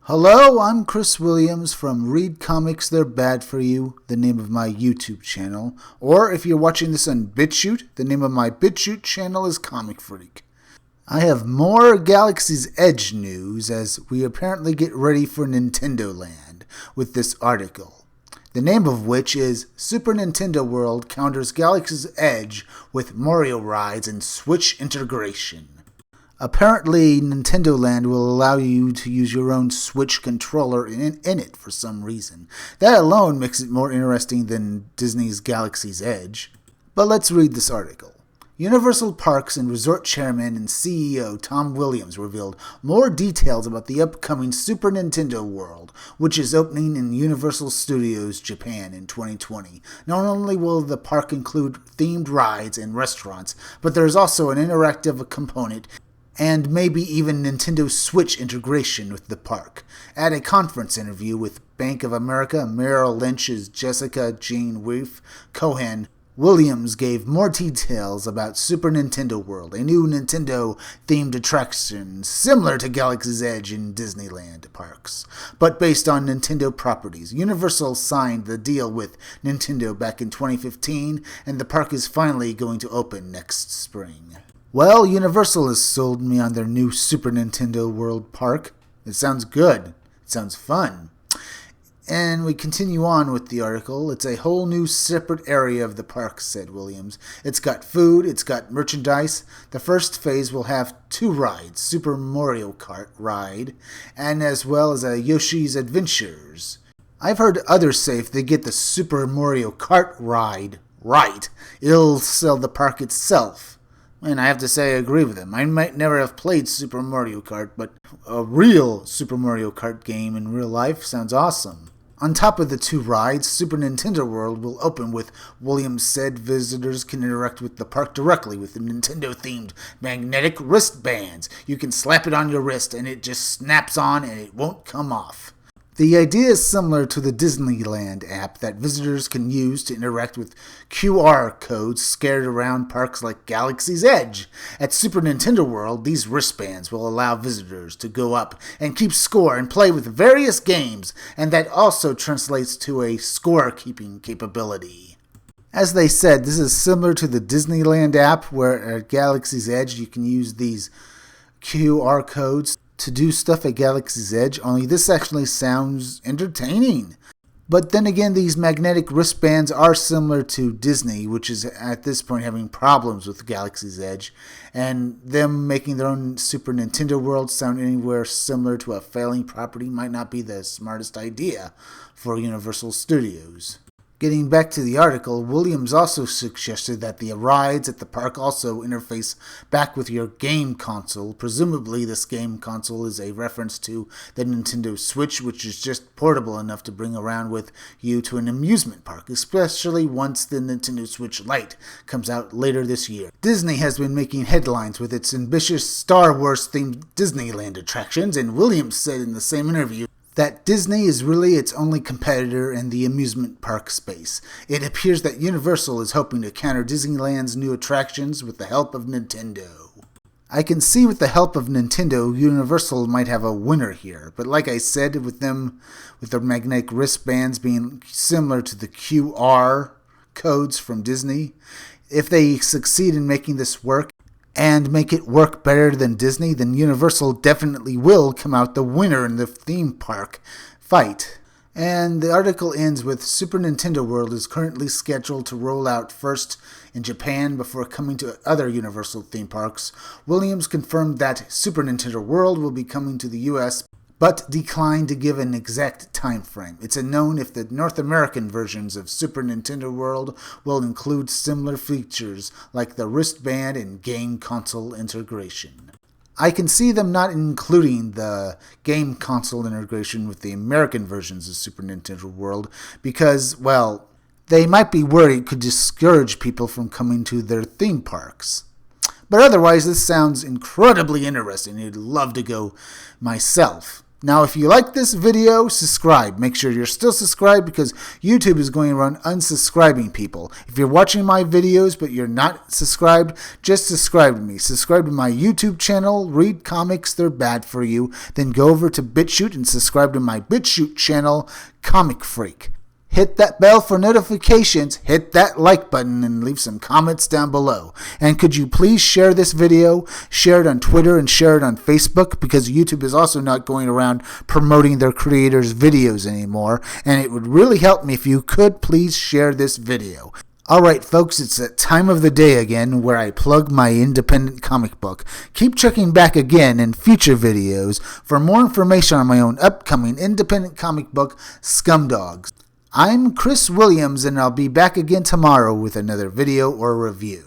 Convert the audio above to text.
Hello, I'm Chris Williams from Read Comics They're Bad For You, the name of my YouTube channel. Or if you're watching this on BitChute, the name of my BitChute channel is Comic Freak. I have more Galaxy's Edge news as we apparently get ready for Nintendo Land with this article. The name of which is Super Nintendo World counters Galaxy's Edge with Mario rides and Switch integration. Apparently, Nintendo Land will allow you to use your own Switch controller in it for some reason. That alone makes it more interesting than Disney's Galaxy's Edge. But let's read this article. Universal Parks and Resort Chairman and CEO Tom Williams revealed more details about the upcoming Super Nintendo World, which is opening in Universal Studios Japan in 2020. Not only will the park include themed rides and restaurants, but there is also an interactive component and maybe even Nintendo Switch integration with the park. At a conference interview with Bank of America Merrill Lynch's Jessica Jean Weef Cohen, Williams gave more details about Super Nintendo World, a new Nintendo-themed attraction similar to Galaxy's Edge in Disneyland parks, but based on Nintendo properties. Universal signed the deal with Nintendo back in 2015, and the park is finally going to open next spring. Well, Universal has sold me on their new Super Nintendo World Park. It sounds good. It sounds fun. And we continue on with the article. It's a whole new separate area of the park, said Williams. It's got food, it's got merchandise. The first phase will have 2 rides, Super Mario Kart ride, and as well as a Yoshi's Adventures. I've heard others say if they get the Super Mario Kart ride right, it'll sell the park itself. And I have to say I agree with him. I might never have played Super Mario Kart, but a real Super Mario Kart game in real life sounds awesome. On top of the 2 rides, Super Nintendo World will open with, Williams said, visitors can interact with the park directly with the Nintendo-themed magnetic wristbands. You can slap it on your wrist and it just snaps on and it won't come off. The idea is similar to the Disneyland app that visitors can use to interact with QR codes scattered around parks like Galaxy's Edge. At Super Nintendo World, these wristbands will allow visitors to go up and keep score and play with various games, and that also translates to a score-keeping capability. As they said, this is similar to the Disneyland app, where at Galaxy's Edge you can use these QR codes to do stuff at Galaxy's Edge, only this actually sounds entertaining. But then again, these magnetic wristbands are similar to Disney, which is at this point having problems with Galaxy's Edge, and them making their own Super Nintendo World sound anywhere similar to a failing property might not be the smartest idea for Universal Studios. Getting back to the article, Williams also suggested that the rides at the park also interface back with your game console. Presumably, this game console is a reference to the Nintendo Switch, which is just portable enough to bring around with you to an amusement park, especially once the Nintendo Switch Lite comes out later this year. Disney has been making headlines with its ambitious Star Wars-themed Disneyland attractions, and Williams said in the same interview that Disney is really its only competitor in the amusement park space. It appears that Universal is hoping to counter Disneyland's new attractions with the help of Nintendo. I can see with the help of Nintendo, Universal might have a winner here, but like I said, with their magnetic wristbands being similar to the QR codes from Disney, if they succeed in making this work, and make it work better than Disney, then Universal definitely will come out the winner in the theme park fight. And the article ends with Super Nintendo World is currently scheduled to roll out first in Japan before coming to other Universal theme parks. Williams confirmed that Super Nintendo World will be coming to the US, but declined to give an exact time frame. It's unknown if the North American versions of Super Nintendo World will include similar features like the wristband and game console integration. I can see them not including the game console integration with the American versions of Super Nintendo World because, well, they might be worried it could discourage people from coming to their theme parks. But otherwise, this sounds incredibly interesting. I'd love to go myself. Now, if you like this video, subscribe. Make sure you're still subscribed because YouTube is going around unsubscribing people. If you're watching my videos but you're not subscribed, just subscribe to me. Subscribe to my YouTube channel, Read Comics, They're Bad For You. Then go over to BitChute and subscribe to my BitChute channel, Comic Freak. Hit that bell for notifications, hit that like button, and leave some comments down below. And could you please share this video, share it on Twitter, and share it on Facebook, because YouTube is also not going around promoting their creators' videos anymore, and it would really help me if you could please share this video. Alright folks, it's that time of the day again where I plug my independent comic book. Keep checking back again in future videos for more information on my own upcoming independent comic book, Scumdogs. I'm Chris Williams, and I'll be back again tomorrow with another video or review.